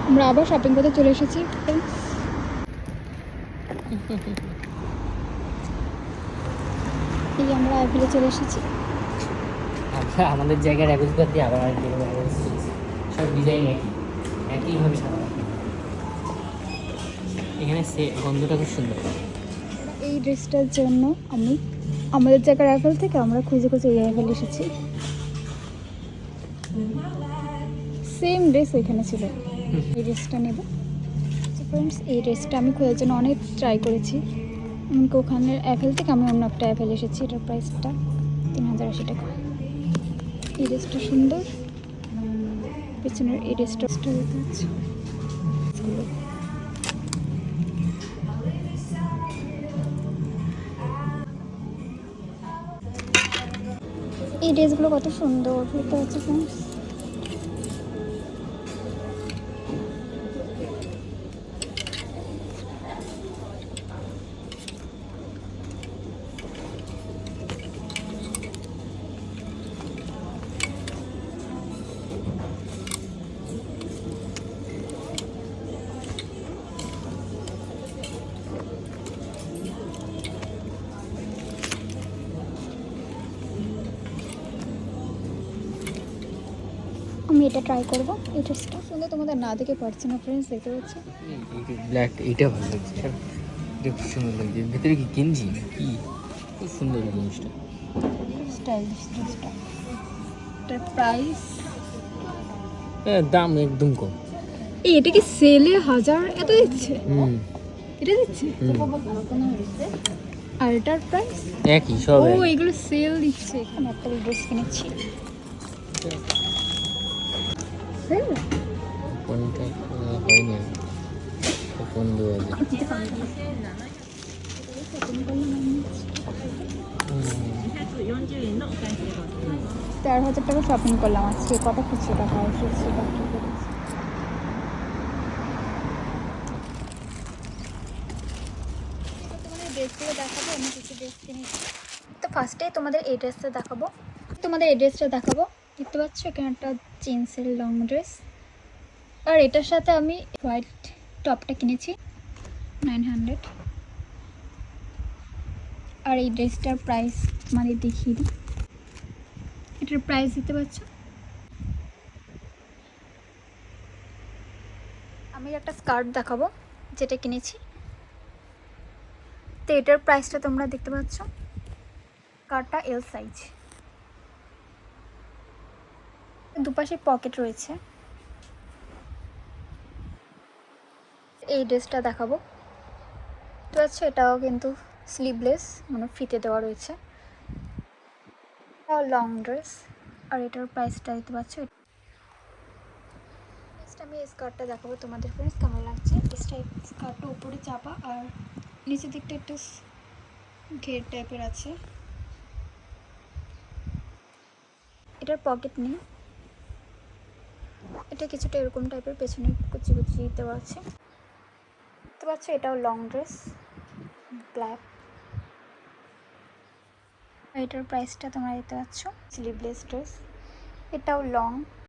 আমরা আবার শপিং করতে চলে এসেছি। এই আমরা অ্যাভেলে চলে এসেছি। আমরা আমাদের জায়গার অ্যাভেজ বাদ দিয়ে আবার আরেক জায়গায় অ্যাভেজ চলেছি। সব ডিজাইন একইভাবে সাজানো। এখানে গন্ধটা খুব সুন্দর। এই ড্রেসটার জন্য আমি আমাদের জায়গার অ্যাভেল থেকে আমরা খুঁজে খুঁজে এই অ্যাভেল এসেছি। সেম ড্রেস ওইখানে ছিল। এই ড্রেসটা নেব। ফ্রেন্ডস, এই ড্রেসটা আমি খোঁজার জন্য অনেক ট্রাই করেছি। এমনকি ওখানে অ্যাভেল থেকে আমি অন্য একটা অ্যাভেল এসেছি। এটার প্রাইসটা 3080 টাকা। এই ড্রেসটা সুন্দর। পেছনের এই ড্রেসটা দেখতে পাচ্ছি। এই ড্রেসগুলো কত সুন্দর দেখতে পাচ্ছি ফ্রেন্ডস। আমি এটা ট্রাই করবো। এই ড্রেসটা সুন্দর, তোমাদের না দেখে পারছি না ফ্রেন্ডস, দেখতে পাচ্ছি। ব্ল্যাক এইটা ভালো লাগছে, এটা খুব সুন্দর লাগছে। ভেতরে কি কিনছি কি, খুব সুন্দর এই জিনিসটা, স্টাইলিশ ড্রেসটা। এটার প্রাইস, দাম একদম কম। এই এটা কি সেলে 1000 এত দিচ্ছে? এটা দিচ্ছে। আর এটার প্রাইস একই সব। ও এগুলো সেল দিচ্ছে। এখানে একটা ড্রেস কিনেছি। সেল কোনটা হয়নি, কোন দেওয়া যায়। 4000 টাকা শপিং করলাম আজকে। কত খুচরো টাকা এসেছে বাকি করেছি। তোমাদের ড্রেসগুলো দেখাবো, আমি কিছু ড্রেস কিনেছি। তো ফার্স্টেই তোমাদের এই ড্রেসটা দেখাবো। দেখতে পাচ্ছ এখানে একটা জিন্সের লং ড্রেস। আর এটার সাথে আমি হোয়াইট টপটা কিনেছি 900। আর এই ড্রেসটার প্রাইস মানে দেখিয়ে দিই। এটার প্রাইস দিতে পারছো। আমি একটা স্কার্ট দেখাবো যেটা কিনেছি। তো এটার প্রাইসটা তোমরা দেখতে পাচ্ছ। স্কার্টটা এল সাইজ, দুপাশে পকেট রয়েছে। এই ড্রেসটা দেখাবো। তো আচ্ছা, এটাও কিন্তু স্লিভলেস, মানে ফিতে দেওয়া রয়েছে। এটাও লং ড্রেস। আর এটার প্রাইসটা দিতে পারছো। নেক্সট আমি এই স্কার্টটা দেখাবো তোমাদের ফ্রেন্ডস, কেমন লাগছে। স্কার্টটা উপরে চাপা আর নিচের দিকটা একটু ঘের টাইপের আছে। এটার পকেট নেই। এটা কিছুটা এরকম টাইপের, পেছনে কুচি কুচি দেওয়া আছে। দেখতে পাচ্ছ এটাও লং ড্রেস, ব্ল্যাক। এটার প্রাইসটা তোমরা দেখতে পাচ্ছ। স্লিভলেস ড্রেস, এটাও লং।